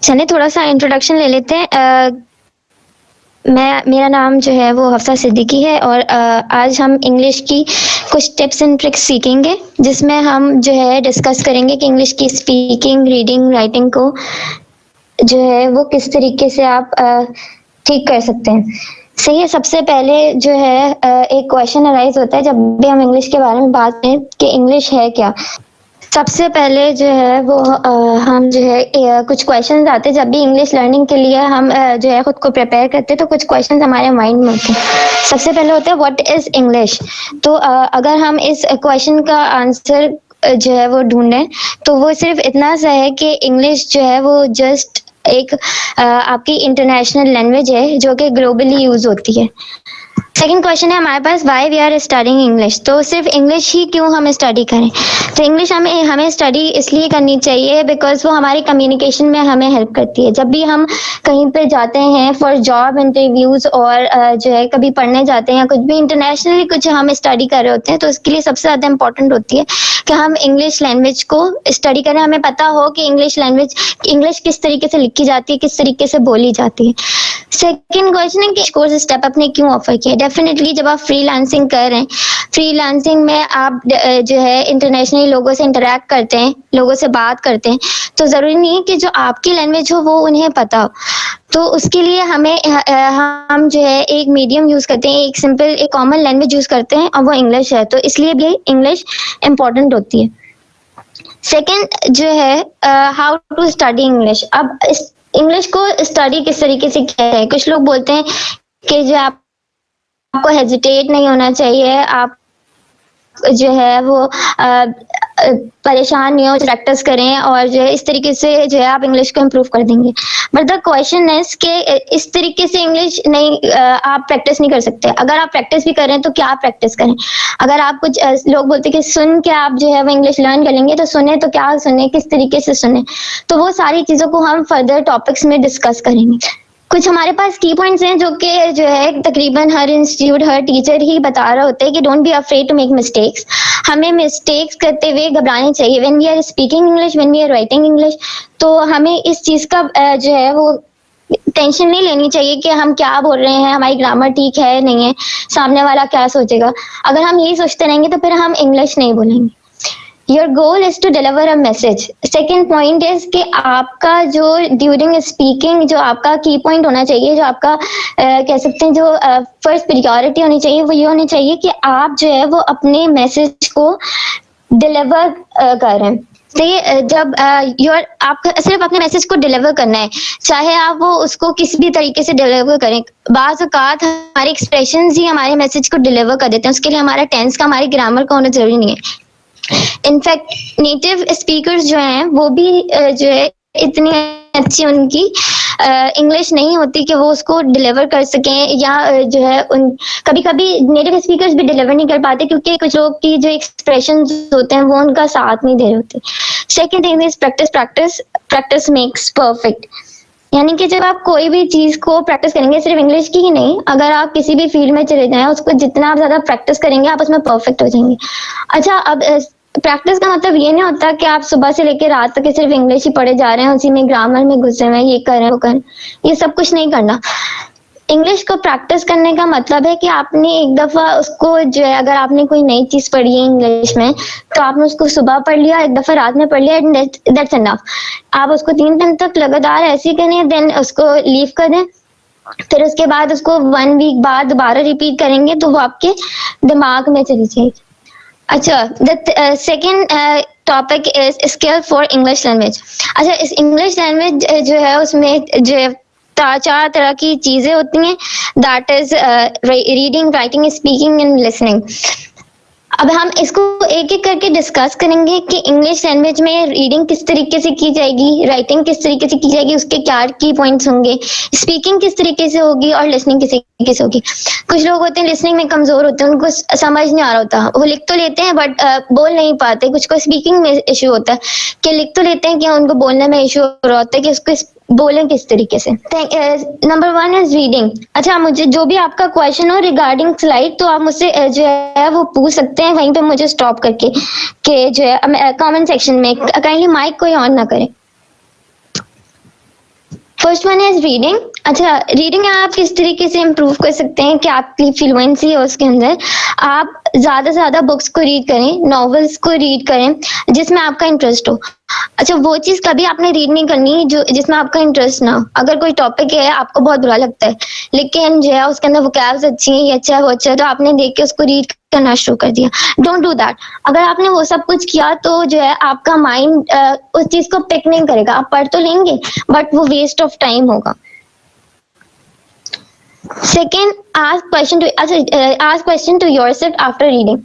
चलिए थोड़ा सा इंट्रोडक्शन ले लेते हैं। मेरा नाम जो है वो हफ्सा सिद्दीकी है और आज हम इंग्लिश की कुछ टिप्स एंड ट्रिक्स सीखेंगे, जिसमें हम जो है डिस्कस करेंगे कि इंग्लिश की स्पीकिंग, रीडिंग, राइटिंग को जो है वो किस तरीके से आप ठीक कर सकते हैं। सही है। सबसे पहले जो है एक क्वेश्चन अराइज होता है जब भी हम इंग्लिश के बारे में बात करें कि इंग्लिश है क्या। सबसे पहले जो है वो हम जो है कुछ क्वेश्चंस आते हैं जब भी इंग्लिश लर्निंग के लिए हम जो है खुद को प्रिपेयर करते हैं, तो कुछ क्वेश्चंस हमारे माइंड में होते हैं। सबसे पहले होता है व्हाट इज इंग्लिश। तो अगर हम इस क्वेश्चन का आंसर जो है वो ढूंढें तो वो सिर्फ इतना सा है कि इंग्लिश जो है वो जस्ट एक आपकी इंटरनेशनल लैंग्वेज है जो कि ग्लोबली यूज होती है। सेकंड क्वेश्चन है हमारे पास, why we are studying English. तो सिर्फ इंग्लिश ही क्यों हम स्टडी करें। तो इंग्लिश हमें स्टडी इसलिए करनी चाहिए बिकॉज वो हमारी कम्युनिकेशन में हमें हेल्प करती है। जब भी हम कहीं पे जाते हैं फॉर जॉब इंटरव्यूज और जो है कभी पढ़ने जाते हैं या कुछ भी इंटरनेशनली कुछ हम स्टडी कर रहे होते हैं, तो उसके लिए सबसे ज़्यादा इंपॉर्टेंट होती है कि हम इंग्लिश लैंग्वेज को स्टडी करें। हमें पता हो कि इंग्लिश किस तरीके से लिखी जाती है, किस तरीके से बोली जाती है। सेकेंड क्वेश्चन है कि कोर्स स्टेप अपने क्यों ऑफर किया। डेफिनेटली जब आप फ्रीलांसिंग कर रहे हैं, फ्रीलांसिंग में आप जो है इंटरनेशनली लोगों से इंटरेक्ट करते हैं, लोगों से बात करते हैं, तो जरूरी नहीं है कि जो आपकी लैंग्वेज हो वो उन्हें पता हो। तो उसके लिए हम जो है एक मीडियम यूज करते हैं, एक सिंपल एक कॉमन लैंग्वेज यूज करते हैं और वो इंग्लिश है, तो इसलिए भी इंग्लिश इम्पोर्टेंट होती है। सेकेंड जो है हाउ टू स्टडी इंग्लिश। अब इस इंग्लिश को स्टडी किस तरीके से किया है। कुछ लोग बोलते हैं कि जो आपको हेजिटेट नहीं होना चाहिए, आप जो है वो परेशान नहीं हो, प्रैक्टिस करें और जो है इस तरीके से जो है आप इंग्लिश को इम्प्रूव कर देंगे। बट द क्वेश्चन इज कि इस तरीके से इंग्लिश नहीं आप प्रैक्टिस नहीं कर सकते। अगर आप प्रैक्टिस भी करें तो क्या प्रैक्टिस करें। अगर आप कुछ लोग बोलते हैं कि सुन के आप जो है वो इंग्लिश लर्न कर लेंगे, तो सुने तो क्या सुने, किस तरीके से सुने। तो वो सारी चीजों को हम फर्दर टॉपिक्स में डिस्कस करेंगे। कुछ हमारे पास की पॉइंट्स हैं जो कि जो है तकरीबन हर इंस्टीट्यूट, हर टीचर ही बता रहा होता है कि don't be afraid to make mistakes. हमें मिस्टेक्स करते हुए घबराने चाहिए। When we are speaking English, when we are writing English, तो हमें इस चीज का जो है वो टेंशन नहीं लेनी चाहिए कि हम क्या बोल रहे हैं, हमारी ग्रामर ठीक है नहीं है, सामने वाला क्या सोचेगा। अगर हम यही सोचते रहेंगे तो फिर हम इंग्लिश नहीं बोलेंगे। Your goal is to deliver a message. Second point is कि आपका जो ड्यूरिंग स्पीकिंग जो आपका की पॉइंट होना चाहिए, जो आपका कह सकते हैं जो फर्स्ट प्रियोरिटी होनी चाहिए, वो ये होनी चाहिए कि आप जो है वो अपने मैसेज को डिलीवर करें। तो ये जब आपका सिर्फ अपने मैसेज को डिलीवर करना है, चाहे आप वो उसको किसी भी तरीके से डिलीवर करें। बाज़ औक़ात हमारे एक्सप्रेशंस ही हमारे मैसेज को डिलीवर कर देते हैं। उसके लिए हमारा टेंस का, हमारी ग्रामर का होना जरूरी नहीं है। इनफैक्ट नेटिव स्पीकर्स जो हैं वो भी जो है इतनी अच्छी उनकी इंग्लिश नहीं होती कि वो उसको डिलीवर कर सकें, या जो है उन कभी कभी नेटिव स्पीकर्स भी डिलीवर नहीं कर पाते क्योंकि कुछ लोग की जो एक्सप्रेशन होते हैं वो उनका साथ नहीं दे रहे होते। Second thing is practice. Practice makes perfect. यानी कि जब आप कोई भी चीज को प्रैक्टिस करेंगे, सिर्फ इंग्लिश की ही नहीं, अगर आप किसी भी फील्ड में चले जाएं, उसको जितना आप ज्यादा प्रैक्टिस करेंगे आप उसमें परफेक्ट हो जाएंगे। अच्छा, अब प्रैक्टिस का मतलब ये नहीं होता कि आप सुबह से लेकर रात तक सिर्फ इंग्लिश ही पढ़े जा रहे हैं, उसी में ग्रामर में घुसे हुए हैं, ये कर रहे हैं वो कर रहे हैं। ये सब कुछ नहीं करना। इंग्लिश को प्रैक्टिस करने का मतलब है कि आपने एक दफा उसको जो है, अगर आपने कोई नई चीज पढ़ी है इंग्लिश में, तो आपने उसको सुबह पढ़ लिया, एक दफा रात में पढ़ लिया, दैट्स इनफ। आप उसको 3 दिन तक लगातार ऐसे ही करें, देन उसको लीव कर दें, फिर उसके बाद उसको 1 वीक बाद दोबारा रिपीट करेंगे तो वो आपके दिमाग में चली जाएगी। अच्छा, the second topic is skill for English language. अच्छा, इस इंग्लिश लैंग्वेज जो है उसमें जो 4 तरह की चीजें होती हैं, that is reading, writing, speaking and listening. अब हम इसको एक एक करके डिस्कस करेंगे कि इंग्लिश लैंग्वेज में रीडिंग किस तरीके से की जाएगी, राइटिंग किस तरीके से की जाएगी, उसके क्या की पॉइंट्स होंगे, स्पीकिंग किस तरीके से होगी और लिसनिंग किस तरीके से होगी। कुछ लोग होते हैं लिसनिंग में कमजोर होते हैं, उनको समझ नहीं आ रहा होता, वो लिख तो लेते हैं बट बोल नहीं पाते। कुछ को स्पीकिंग में इशू होता है कि लिख तो लेते हैं कि उनको बोलने में इशू हो रहा होता है कि उसको बोलें किस तरीके से। Number 1 is reading. अच्छा, मुझे जो भी आपका क्वेश्चन हो रिगार्डिंग स्लाइड, तो आप मुझसे जो है वो पूछ सकते हैं वहीं पे मुझे स्टॉप करके, कि जो है कमेंट सेक्शन में। काइंडली माइक कोई ऑन ना करें। First one is reading. अच्छा, रीडिंग आप किस तरीके से इम्प्रूव कर सकते हैं कि आपकी फ्लुएंसी है उसके अंदर। आप ज्यादा से ज्यादा बुक्स को रीड करें, नॉवेल्स को रीड करें जिसमें आपका इंटरेस्ट हो। अच्छा, वो चीज कभी आपने रीड नहीं करनी जो जिसमें आपका इंटरेस्ट ना हो। अगर कोई टॉपिक है आपको बहुत बुरा लगता है लेकिन जो है उसके अंदर वोकैब्स अच्छी है, ये अच्छा है, वो अच्छा है, तो आपने देख के उसको रीड करना शुरू कर दिया। Don't do that. अगर आपने वो सब कुछ किया तो जो है आपका माइंड उस चीज को पिक नहीं करेगा। आप पढ़ तो लेंगे बट वो वेस्ट ऑफ टाइम होगा। Second, ask question to yourself after reading.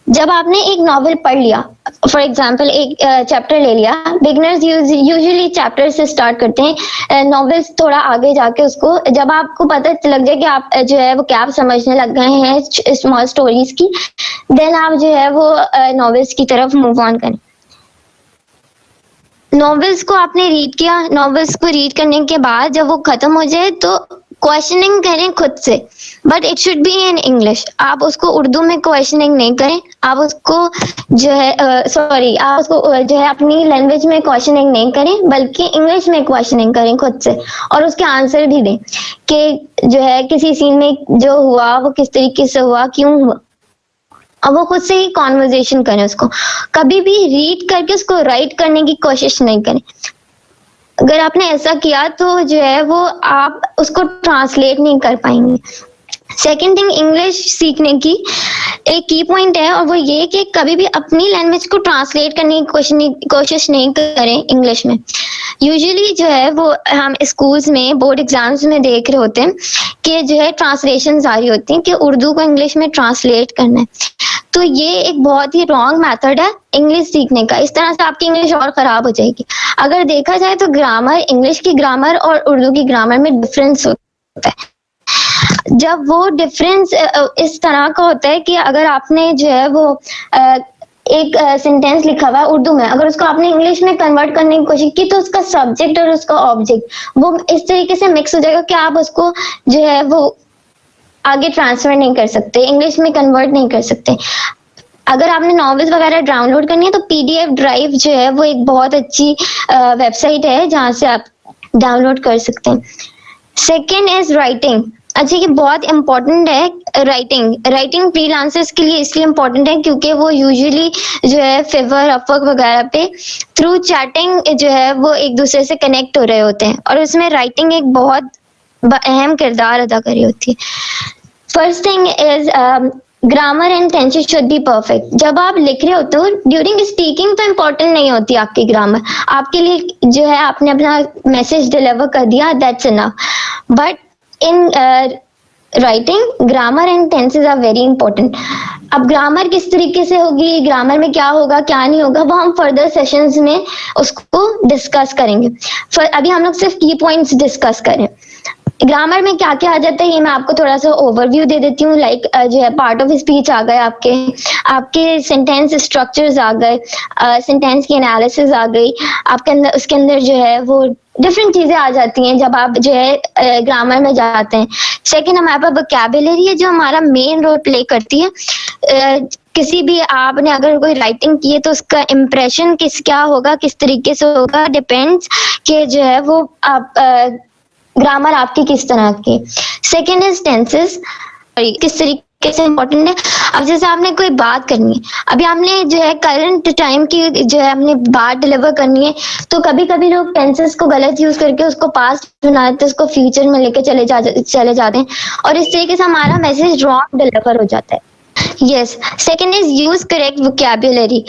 जब आपने एक नॉवेल पढ़ लिया, फॉर एग्जाम्पल एक चैप्टर ले लिया, बिगनर्स यूजुअली चैप्टर से स्टार्ट करते हैं, नॉवेल्स थोड़ा आगे जाके उसको, जब आपको पता लग जाए कि आप जो है वो क्या समझने लग गए हैं स्मॉल स्टोरीज की, देन आप जो है वो नॉवेल्स की तरफ मूव ऑन करें। नॉवेल्स को आपने रीड किया, नॉवेल्स को रीड करने के बाद जब वो खत्म हो जाए तो क्वेश्चनिंग करें खुद से, but it should be in English. आप उसको उर्दू में क्वेश्चनिंग नहीं करें, आप उसको जो है आप उसको जो है अपनी लैंग्वेज में क्वेश्चनिंग नहीं करें बल्कि इंग्लिश में क्वेश्चनिंग करें खुद से, और उसके आंसर भी दें कि जो है किसी सीन में जो हुआ वो किस तरीके से हुआ, क्यों हुआ। अब वो खुद से ही कॉन्वर्जेशन करें उसको। कभी भी रीड करके उसको राइट करने की कोशिश नहीं करें। अगर आपने ऐसा किया तो जो है वो आप उसको ट्रांसलेट नहीं कर पाएंगे। सेकेंड थिंग, इंग्लिश सीखने की एक की पॉइंट है और वो ये कि कभी भी अपनी लैंग्वेज को ट्रांसलेट करने की कोशिश नहीं करें इंग्लिश में। यूजुअली जो है वो हम स्कूल्स में बोर्ड एग्जाम्स में देख रहे होते हैं कि जो है ट्रांसलेशन आ रही होती है कि उर्दू को इंग्लिश में ट्रांसलेट करना है। तो ये एक बहुत ही रॉन्ग मेथड है इंग्लिश सीखने का। इस तरह से आपकी इंग्लिश और खराब हो जाएगी। अगर देखा जाए तो ग्रामर, इंग्लिश की ग्रामर और उर्दू की ग्रामर में डिफरेंस होता है। जब वो डिफरेंस इस तरह का होता है कि अगर आपने जो है वो एक सेंटेंस लिखा हुआ है उर्दू में, अगर उसको आपने इंग्लिश में कन्वर्ट करने की कोशिश की तो उसका सब्जेक्ट और उसका ऑब्जेक्ट वो इस तरीके से मिक्स हो जाएगा कि आप उसको जो है वो आगे ट्रांसफर नहीं कर सकते, इंग्लिश में कन्वर्ट नहीं कर सकते। अगर आपने नॉवेल्स वगैरह डाउनलोड करनी है तो पीडीएफ ड्राइव जो है वो एक बहुत अच्छी वेबसाइट है जहां से आप डाउनलोड कर सकते हैं। Second is writing. अच्छा, ये बहुत इंपॉर्टेंट है राइटिंग फ्रीलांसर्स के लिए इसलिए इम्पोर्टेंट है क्योंकि वो यूजुअली जो है फिवर, अपवर्क वगैरह पे थ्रू चैटिंग जो है वो एक दूसरे से कनेक्ट हो रहे होते हैं और उसमें राइटिंग एक बहुत अहम किरदार अदा करी होती है। First thing is grammar and tenses should be perfect. जब आप लिख रहे होते हो ड्यूरिंग स्पीकिंग तो इम्पोर्टेंट नहीं होती आपकी ग्रामर, आपके लिए जो है आपने अपना मैसेज डिलीवर कर दिया, that's enough. But in writing grammar and tenses are very important. अब ग्रामर किस तरीके से होगी, ग्रामर में क्या होगा क्या नहीं होगा, वो हम फर्दर सेशंस में उसको डिस्कस करेंगे। अभी हम लोग सिर्फ की पॉइंट्स डिस्कस करें। ग्रामर में क्या क्या आ जाता है ये मैं आपको थोड़ा सा ओवरव्यू दे देती हूँ। लाइक जो है पार्ट ऑफ स्पीच आ गए, आपके सेंटेंस स्ट्रक्चर्स आ गए, सेंटेंस की एनालिसिस आ गई आपके अंदर। उसके अंदर जो है वो डिफरेंट चीजें आ जाती हैं जब आप जो है ग्रामर में जाते हैं। सेकेंड, हमारे पास वोकैबुलरी है जो हमारा मेन रोल प्ले करती है। किसी भी आपने अगर कोई राइटिंग की है तो उसका इम्प्रेशन क्या होगा, किस तरीके से होगा, डिपेंड्स कि जो है वो आप ग्रामर आपकी किस तरह की। सेकेंड इज टेंसेस, किस तरीके से इम्पोर्टेंट है। अब जैसे आपने कोई बात करनी है, अभी आपने जो है करंट टाइम की जो है अपनी बात डिलीवर करनी है तो कभी कभी लोग टेंसेस को गलत यूज करके उसको पास्ट बना देते हैं, उसको फ्यूचर में लेके चले जाते हैं और इस तरीके से हमारा मैसेज रॉन्ग डिलीवर हो जाता है। Yes, second is use correct vocabulary.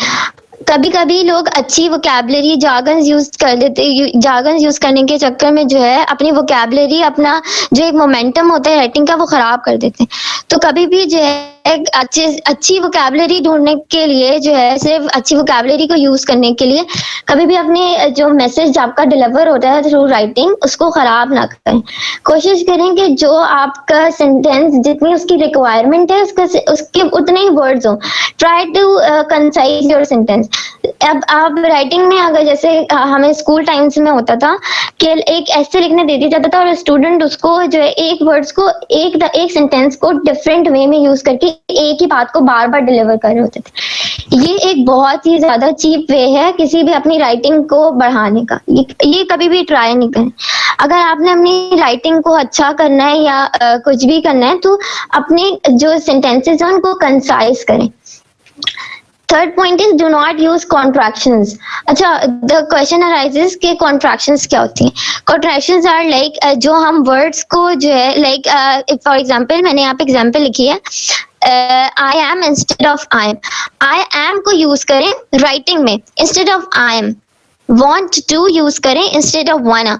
कभी कभी लोग अच्छी वोकैबुलरी जार्गन्स यूज कर देते, जार्गन्स यूज करने के चक्कर में जो है अपनी वोकैबुलरी, अपना जो एक मोमेंटम होता है राइटिंग का वो खराब कर देते हैं। तो कभी भी जो है अच्छी वोकैबुलरी ढूंढने के लिए जो है सिर्फ अच्छी वोकैबुलरी को यूज करने के लिए कभी भी अपने जो मैसेज आपका डिलीवर होता है थ्रू राइटिंग उसको खराब ना करें। कोशिश करें कि जो आपका सेंटेंस जितनी उसकी रिक्वायरमेंट है उसके उतने ही वर्ड्स हो। Try to concise your sentence. अब आप राइटिंग में अगर जैसे हमें स्कूल टाइम्स में होता था कि एक ऐसे लिखने दे दिया जाता था और स्टूडेंट उसको जो है एक वर्ड्स को एक सेंटेंस को डिफरेंट वे में यूज करके एक ही बात को बार बार डिलीवर कर रहे होते थे। ये एक बहुत ही ज्यादा चीप वे है किसी भी अपनी राइटिंग को बढ़ाने का। ये कभी भी ट्राई नहीं करें। अगर आपने अपनी राइटिंग को अच्छा करना है या कुछ भी करना है तो अपने जो सेंटेंसेस हैं उनको कंसाइज करें। Third point is do not use contractions. अच्छा, द क्वेश्चन अराइजेस कि कॉन्ट्रैक्शंस क्या होती हैं। कॉन्ट्रैक्शंस आर लाइक जो हम वर्ड्स को जो है लाइक फॉर एग्जांपल मैंने यहाँ पे एग्जांपल लिखी है I am instead of I am. I am को यूज करें राइटिंग में instead of I am. want to use करें इंस्टेड ऑफ wanna।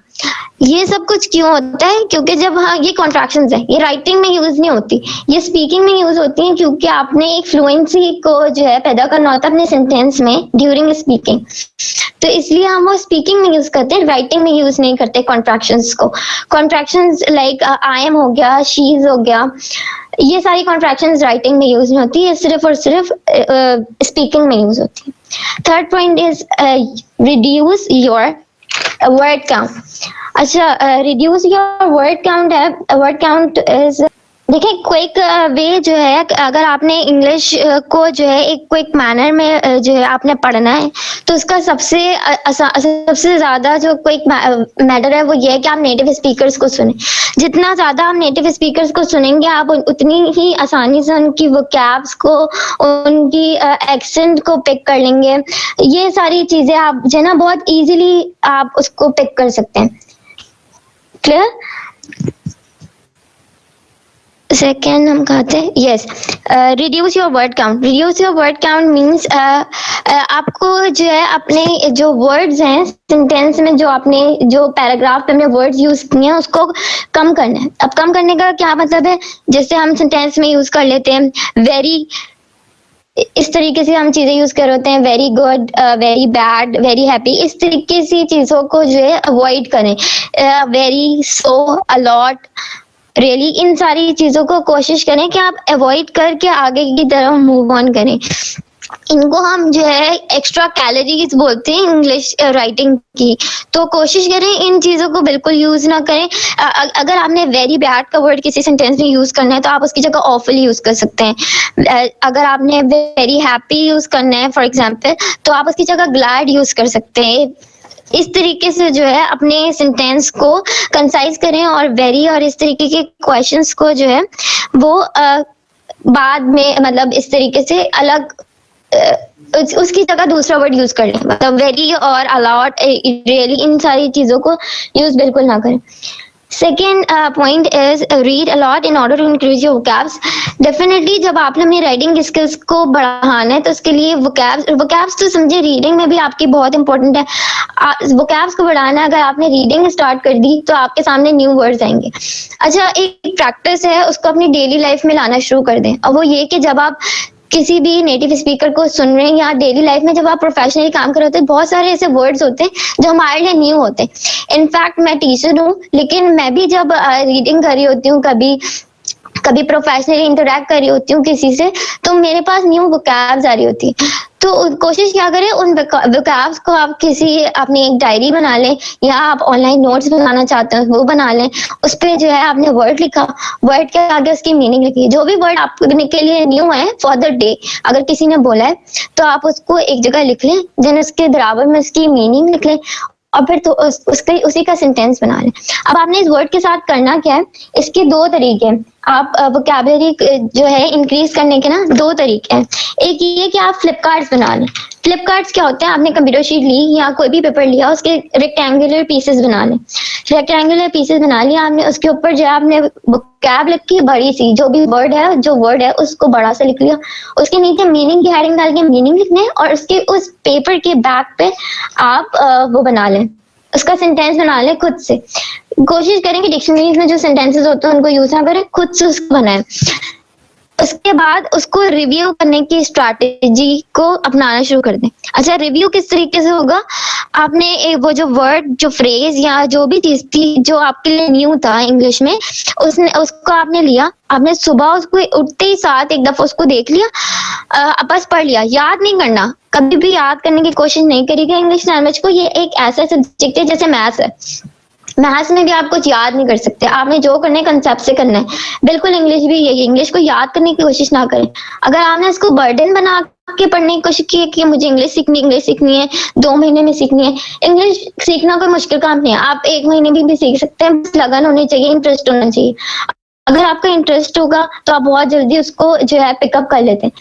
ये सब कुछ क्यों होता है? क्योंकि जब ये कॉन्ट्रैक्शंस है, ये राइटिंग में यूज नहीं होती, ये स्पीकिंग में यूज होती है, क्योंकि आपने एक फ्लुएंसी को जो है पैदा करना होता है अपने सेंटेंस में ड्यूरिंग स्पीकिंग। तो इसलिए हम वो स्पीकिंग में यूज करते हैं, राइटिंग में यूज नहीं करते कॉन्ट्रैक्शंस को। कॉन्ट्रैक्शंस लाइक आई एम हो गया, शीज हो गया, ये सारी कॉन्ट्रैक्शंस राइटिंग में यूज नहीं होती, ये सिर्फ और सिर्फ स्पीकिंग में यूज होती है। Third point is reduce your word count. अच्छा, रिड्यूस योर वर्ड काउंट है, वर्ड काउंट इज देखिए क्विक वे जो है, अगर आपने इंग्लिश को जो है एक क्विक मैनर में जो है आपने पढ़ना है तो उसका सबसे ज्यादा जो क्विक मैटर है वो ये है कि आप नेटिव स्पीकर्स को सुने। जितना ज्यादा आप नेटिव स्पीकर्स को सुनेंगे आप उतनी ही आसानी से उनकी वोकैब्स को, उनकी एक्सेंट को पिक कर लेंगे। ये सारी चीजें आप जो है ना बहुत इजीली आप उसको पिक कर सकते हैं। क्लियर? सेकेंड हम कहते हैं yes, reduce your word count. Reduce your word count means आपको जो है अपने जो वर्ड्स हैं सेंटेंस में, जो आपने जो पैराग्राफ में वर्ड्स यूज किए हैं उसको कम करना है। अब कम करने का क्या मतलब है? जैसे हम सेंटेंस में यूज कर लेते हैं वेरी, इस तरीके से हम चीजें यूज कर होते हैं, very good, very bad, very happy, इस तरीके से चीजों को जो है अवॉइड करें। वेरी, सो, अलॉट, रियली, इन सारी चीजों को कोशिश करें कि आप अवॉइड करके आगे की तरफ मूव ऑन करें। इनको हम जो है एक्स्ट्रा कैलोरीज बोलते हैं इंग्लिश राइटिंग की, तो कोशिश करें इन चीजों को बिल्कुल यूज ना करें। अगर आपने वेरी बैड का वर्ड किसी सेंटेंस में यूज करना है तो आप उसकी जगह ऑफुल यूज कर सकते हैं। अगर आपने वेरी हैप्पी यूज करना है फॉर एग्जाम्पल तो आप उसकी जगह ग्लैड यूज कर सकते हैं। इस तरीके से जो है अपने सेंटेंस को कंसाइज करें और वेरी और इस तरीके के क्वेश्चंस को जो है वो बाद में मतलब इस तरीके से अलग उसकी जगह दूसरा वर्ड यूज कर लें। मतलब वेरी और अलॉट, रियली, इन सारी चीजों को यूज बिल्कुल ना करें। Second point is read a lot in order to increase your vocabs. Definitely जब आपने अपनी राइटिंग स्किल्स को बढ़ाना है तो उसके लिए वोकैब्स तो समझे रीडिंग में भी आपकी बहुत इंपॉर्टेंट है। वोकैब्स को बढ़ाना, अगर आपने रीडिंग स्टार्ट कर दी तो आपके सामने न्यू वर्ड्स आएंगे। अच्छा, एक प्रैक्टिस है, उसको अपनी डेली लाइफ में लाना शुरू कर दें, और वो ये कि जब आप किसी भी नेटिव स्पीकर को सुन रहे हैं या डेली लाइफ में जब आप प्रोफेशनली काम कर रहे होते हैं, बहुत सारे ऐसे वर्ड्स होते हैं जो हमारे लिए न्यू होते हैं। इनफैक्ट मैं टीचर हूँ, लेकिन मैं भी जब रीडिंग कर रही होती हूँ, कभी प्रोफेशनली इंटरेक्ट कर रही होती हूँ किसी से, तो मेरे पास न्यू वोकैब्स आ रही होती है। तो कोशिश क्या करें, उन वोकैब्स को आप किसी अपनी एक डायरी बना लें, या आप ऑनलाइन नोट्स बनाना चाहते हैं वो बना लें। उस पर जो है आपने वर्ड लिखा, वर्ड के आगे उसकी मीनिंग लिखी। जो भी वर्ड आपके लिए न्यू है फॉर द डे, अगर किसी ने बोला है तो आप उसको एक जगह लिख लें, देन उसके बराबर में उसकी मीनिंग लिख लें, और फिर तो उसी का सेंटेंस बना लें। अब आपने इस वर्ड के साथ करना क्या है, इसके दो तरीके हैं। आप वोकैबुलरी जो है इंक्रीज करने के ना दो तरीके हैं। एक ये कि आप फ्लिप कार्ड्स बना लें। फ्लिप कार्ड्स क्या होते हैं? आपने कंप्यूटर शीट ली या कोई भी पेपर लिया, उसके रेक्टेंगुलर पीसेस बना लें। रेक्टेंगुलर पीसेस बना लिया आपने, उसके ऊपर जो है आपने वोकैब लिखी बड़ी सी, जो भी वर्ड है उसको बड़ा सा लिख लिया। उसके नीचे मीनिंग की हेडिंग डाल के मीनिंग लिखने, और उसके उस पेपर के बैक पे आप वो बना लें, उसका सेंटेंस बना लें खुद से। कोशिश करें कि डिक्शनरीज में जो सेंटेंसेस होते हैं उनको यूज ना करें, खुद से उसको बनाएं। उसके बाद उसको रिव्यू करने की स्ट्रैटेजी को अपनाना शुरू कर दें। अच्छा, रिव्यू किस तरीके से होगा? आपने वो जो वर्ड, जो फ्रेज या जो भी चीज थी जो आपके लिए न्यू था इंग्लिश में, उसको आपने लिया, आपने सुबह उसको उठते ही साथ एक दफा उसको देख लिया, बस पढ़ लिया। याद नहीं करना, कभी भी याद करने की कोशिश नहीं करिएगा इंग्लिश लैंग्वेज को। ये एक ऐसा सब्जेक्ट है जैसे मैथ्स है, मैथ्स में भी आप कुछ याद नहीं कर सकते, आपने जो करना है कंसेप्ट से करना है। बिल्कुल इंग्लिश भी यही, इंग्लिश को याद करने की कोशिश ना करें। अगर आपने इसको बर्डन बना के पढ़ने की कोशिश की है कि मुझे इंग्लिश सीखनी है, 2 महीने में सीखनी है। इंग्लिश सीखना कोई मुश्किल काम नहीं है, आप 1 महीने भी सीख सकते हैं, बस लगन होनी चाहिए, इंटरेस्ट होना चाहिए। अगर आपका इंटरेस्ट होगा तो आप बहुत जल्दी उसको जो है पिकअप कर लेते हैं।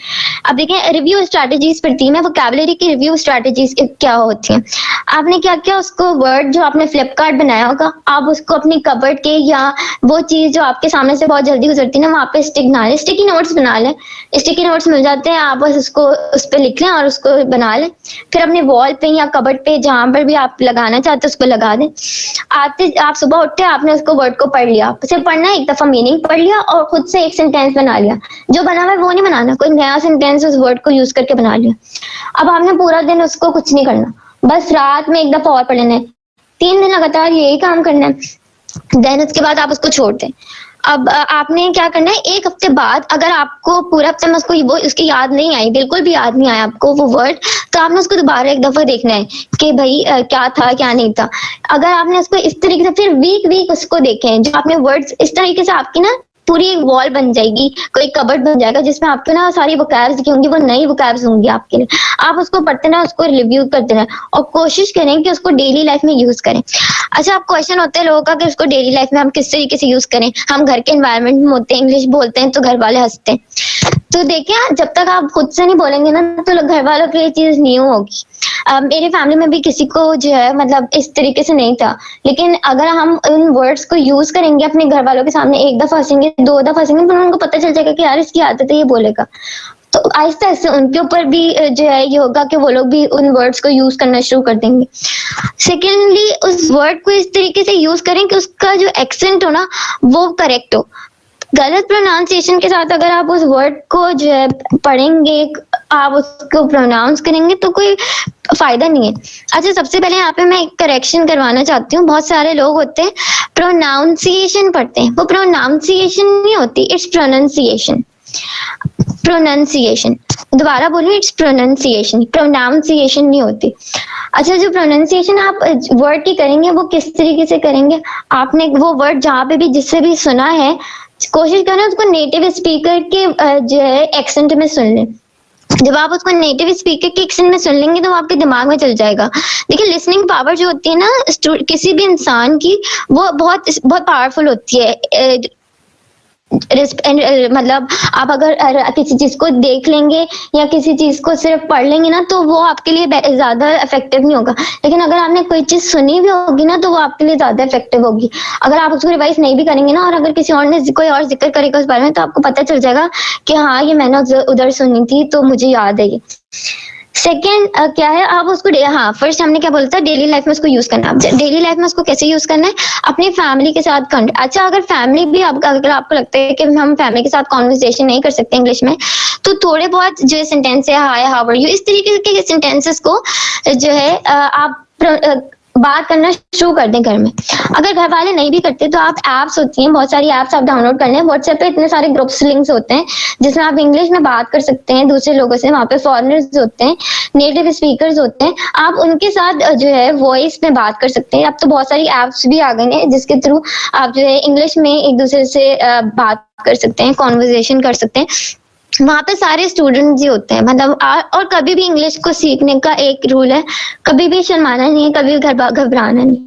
अब देखें रिव्यू स्ट्रैटेजीज पढ़ती है मैं, वोकैबुलरी की रिव्यू स्ट्रैटेजीज क्या होती हैं। आपने क्या किया, उसको वर्ड जो आपने फ्लिपकार्ट बनाया होगा, आप उसको अपनी कबर्ड के या वो चीज जो आपके सामने से बहुत जल्दी गुजरती है ना, वहाँ पे स्टिक बना लें, स्टिकी नोट्स बना लें। स्टिकी नोट्स मिल जाते हैं, आप बस उसको उस पर लिख लें और उसको बना लें। फिर अपने वॉल पे या कबर्ड पे जहाँ पर भी आप लगाना चाहते हैं उसको लगा दें। आप सुबह उठते आपने उसको वर्ड को पढ़ लिया, सिर्फ पढ़ना, एक दफा मीनिंग पढ़ लिया और खुद से एक सेंटेंस बना लिया। जो बना हुआ है वो नहीं बनाना, कोई नया सेंटेंस उस वर्ड को यूज करके बना लिया। अब आपने पूरा दिन उसको कुछ नहीं करना, बस रात में एक दफा और पढ़ लेना है, 3 दिन लगातार यही काम करना है, देन उसके बाद आप उसको छोड़ दें। अब आपने क्या करना है, 1 हफ्ते बाद अगर आपको पूरा हफ्ते में उसको वो उसकी याद नहीं आई, बिल्कुल भी याद नहीं आया आपको वो वर्ड, तो आपने उसको दोबारा एक दफा देखना है कि भाई क्या था क्या नहीं था। अगर आपने उसको इस तरीके से फिर वीक उसको देखें, जो आपने वर्ड्स इस तरीके से आपकी ना पूरी एक वॉल बन जाएगी, कोई कबर्ड बन जाएगा जिसमें आपके ना सारी वोकैब्स लिखी होंगी, वो नई वोकैब्स होंगी आपके लिए। आप उसको पढ़ते ना, उसको रिव्यू करते रहें और कोशिश करें कि उसको डेली लाइफ में यूज करें। अच्छा, अब क्वेश्चन होते हैं लोगों का कि उसको डेली लाइफ में हम किस तरीके से यूज करें। हम घर के एनवायरनमेंट में होते हैं, इंग्लिश बोलते हैं तो घर वाले हंसते हैं। तो देखिए, जब तक आप खुद से नहीं बोलेंगे ना तो घर वालों की ये चीज न्यू होगी। मेरी फैमिली में भी किसी को जो है मतलब इस तरीके से नहीं था, लेकिन अगर हम उन वर्ड्स को यूज करेंगे अपने घर वालों के सामने, 1 दफा हंसेंगे, 2 दफा हंसेंगे, तो उनको पता चल जाएगा कि यार इसकी आदत है ये बोलेगा। तो आहिस्ता आहिस्ता उनके ऊपर भी जो है ये होगा कि वो लोग भी उन वर्ड्स को यूज करना शुरू कर देंगे। सेकेंडली, उस वर्ड को इस तरीके से यूज करें कि उसका जो एक्सेंट हो ना वो करेक्ट हो। गलत प्रोनाउंसिएशन के साथ अगर आप उस वर्ड को जो है पढ़ेंगे, आप उसको प्रोनाउंस करेंगे तो कोई फायदा नहीं है। अच्छा, सबसे पहले यहाँ पे मैं एक करेक्शन करवाना चाहती हूँ। बहुत सारे लोग होते हैं प्रोनाउंसिएशन पढ़ते हैं, वो प्रोनाउंसिएशन नहीं होती, इट्स प्रोनाउंसिएशन। प्रोनाउंसिएशन, दोबारा बोलिए, इट्स प्रोनाउंसिएशन, प्रोनाउंसिएशन नहीं होती। अच्छा, जो प्रोनाउंसिएशन आप वर्ड की करेंगे वो किस तरीके से करेंगे, आपने वो वर्ड जहाँ पे भी जिससे भी सुना है, कोशिश करें उसको नेटिव स्पीकर के जो है एक्सेंट में सुन लें। जब आप उसको नेटिव स्पीकर के एक्सेंट में सुन लेंगे तो वो आपके दिमाग में चल जाएगा। देखिए, लिसनिंग पावर जो होती है ना किसी भी इंसान की, वो बहुत बहुत पावरफुल होती है। मतलब आप अगर किसी चीज को देख लेंगे या किसी चीज को सिर्फ पढ़ लेंगे ना तो वो आपके लिए ज्यादा इफेक्टिव नहीं होगा, लेकिन अगर आपने कोई चीज सुनी भी होगी ना तो वो आपके लिए ज्यादा इफेक्टिव होगी। अगर आप उसको रिवाइज नहीं भी करेंगे ना और अगर किसी और ने कोई और जिक्र करेगा उस बारे में तो आपको पता चल जाएगा कि हाँ ये मैंने उधर सुनी थी तो मुझे याद है ये। सेकेंड क्या है, आप उसको फर्स्ट हमने क्या बोला था, डेली लाइफ में उसको यूज करना। डेली लाइफ में उसको कैसे यूज करना है, अपनी फैमिली के साथ अच्छा, अगर फैमिली भी अगर आपको लगता है कि हम फैमिली के साथ कॉन्वर्सेशन नहीं कर सकते इंग्लिश में, तो थोड़े बहुत जो सेंटेंस है, हाय, हाउ आर यू, इस तरीके के सेंटेंसेस को जो है आप बात करना शुरू कर दें घर में। अगर घर वाले नहीं भी करते तो आप एप्स होती हैं, बहुत सारी एप्स आप डाउनलोड कर लें। व्हाट्सएप पे इतने सारे ग्रुप्स लिंक्स होते हैं जिसमें आप इंग्लिश में बात कर सकते हैं दूसरे लोगों से। वहाँ पे फॉरेनर्स होते हैं, नेटिव स्पीकर्स होते हैं, आप उनके साथ जो है वॉइस में बात कर सकते हैं। अब तो बहुत सारी एप्स भी आ गई हैं जिसके थ्रू आप जो है इंग्लिश में एक दूसरे से बात कर सकते हैं, कॉन्वर्सेशन कर सकते हैं। वहाँ पे सारे स्टूडेंट्स ही होते हैं, मतलब और कभी भी इंग्लिश को सीखने का एक रूल है, कभी भी शर्माना नहीं है, कभी भी घबराना नहीं।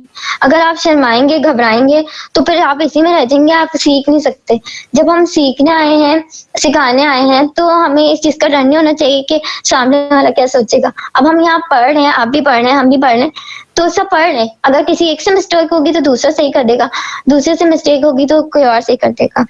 अगर आप शर्माएंगे, घबराएंगे तो फिर आप इसी में रह जाएंगे, आप सीख नहीं सकते। जब हम सीखने आए हैं, सिखाने आए हैं, तो हमें इस चीज का डर नहीं होना चाहिए कि सामने वाला क्या सोचेगा। अब हम यहाँ पढ़ रहे हैं, आप भी पढ़ रहे हैं, हम भी पढ़ रहे हैं, तो सब पढ़ रहे हैं। अगर किसी एक से मिस्टेक होगी तो दूसरा सही कर देगा, दूसरे से मिस्टेक होगी तो कोई और सही कर देगा।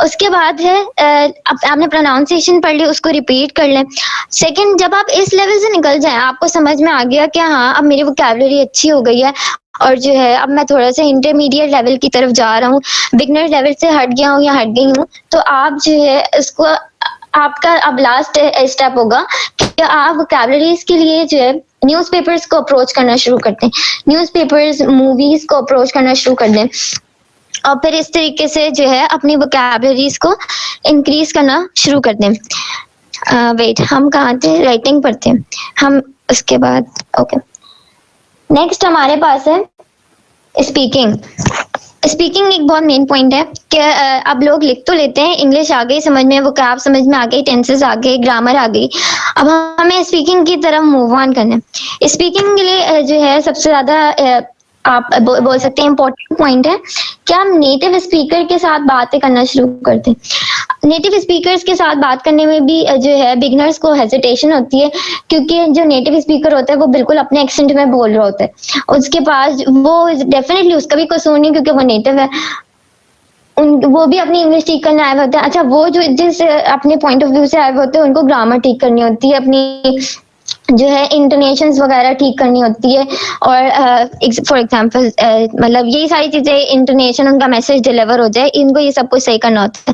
उसके बाद है आपने प्रोनाउंसिएशन पढ़ ली, उसको रिपीट कर लें। सेकंड, जब आप इस लेवल से निकल जाएं, आपको समझ में आ गया कि हाँ अब मेरी वोकैबुलरी अच्छी हो गई है और जो है अब मैं थोड़ा सा इंटरमीडिएट लेवल की तरफ जा रहा हूँ, बिगनर लेवल से हट गया हूँ या हट गई हूँ, तो आप जो है इसको आपका अब लास्ट स्टेप होगा कि आप वोकैबुलरीज के लिए जो है न्यूज़पेपर्स को अप्रोच करना शुरू करते हैं, न्यूज़पेपर्स, मूवीज को अप्रोच करना शुरू कर दें और फिर इस तरीके से जो है अपनी वोकैबुलरीज को इंक्रीज करना शुरू कर दें। वेट, हम कहाँ थे, राइटिंग पढ़ते हैं हम। उसके बाद ओके, नेक्स्ट हमारे पास है स्पीकिंग स्पीकिंग एक बहुत मेन पॉइंट है कि अब लोग लिख तो लेते हैं, इंग्लिश आ गई समझ में, वोकैब समझ में आ गई, टेंसेस आ गए, ग्रामर आ गई, अब हमें स्पीकिंग की तरफ मूव ऑन करना है। स्पीकिंग के लिए जो है सबसे ज्यादा आप बोल सकते हैं इम्पोर्टेंट पॉइंट है कि हम नेटिव स्पीकर के साथ बातें करना शुरू करते हैं। नेटिव स्पीकर्स के साथ बात करने में भी जो है बिगनर्स को हेजिटेशन होती है, क्योंकि जो नेटिव स्पीकर होता है वो बिल्कुल अपने एक्सेंट में बोल रहा होता है, उसके पास वो डेफिनेटली उसका भी कसूर नहीं क्योंकि वो नेटिव है, वो भी अपनी इंग्लिश ठीक करने आए हुए होते हैं। अच्छा, वो जो जिस अपने पॉइंट ऑफ व्यू से आए हुए होते हैं उनको ग्रामर ठीक करनी होती है, अपनी जो है इंटोनेशंस वगैरह ठीक करनी होती है, और फॉर एग्जांपल मतलब यही सारी चीजें, इंटोनेशन, उनका मैसेज डिलीवर हो जाए, इनको ये सब कुछ सही करना होता है।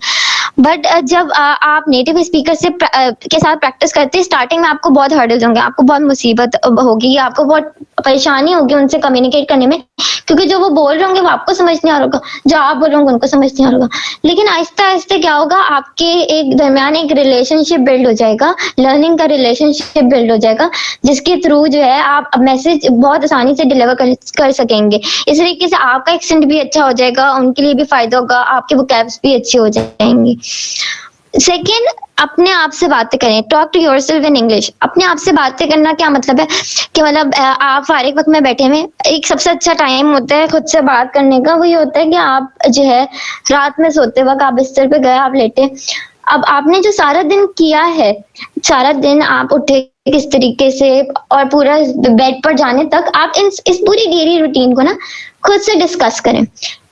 बट जब आप नेटिव स्पीकर से के साथ प्रैक्टिस करते हैं, स्टार्टिंग में आपको बहुत हर्डल्स होंगे, आपको बहुत मुसीबत होगी, आपको बहुत परेशानी होगी उनसे कम्युनिकेट करने में, क्योंकि जो वो बोल रहे होंगे वो आपको समझ नहीं आ रहा होगा, जो आप बोल रहे होंगे उनको समझ नहीं आ रहा होगा। लेकिन आहिस्ता आहिस्ता क्या होगा, आपके एक दरमियान एक रिलेशनशिप बिल्ड हो जाएगा, लर्निंग का रिलेशनशिप बिल्ड हो जाएगा, जिसके थ्रू जो है आप मैसेज बहुत आसानी से डिलीवर कर सकेंगे। इस तरीके से आपका एक्सेंट भी अच्छा हो जाएगा, उनके लिए भी फायदा होगा, आपके वोकैब्स भी अच्छे हो जाएंगे। सेकेंड, अपने आप से बातें करें, talk to yourself in English. अपने आप से बातें करना क्या मतलब है कि मतलब आप फारिग वक्त में बैठे हुए, एक सबसे अच्छा टाइम होता है खुद से बात करने का, वो ये होता है कि आप जो है रात में सोते वक्त आप बिस्तर पे गए, आप लेटे, अब आपने जो सारा दिन किया है, सारा दिन आप उठे किस तरीके से और पूरा बेड पर जाने तक, आप इस पूरी डेली रूटीन को ना खुद से डिस्कस करें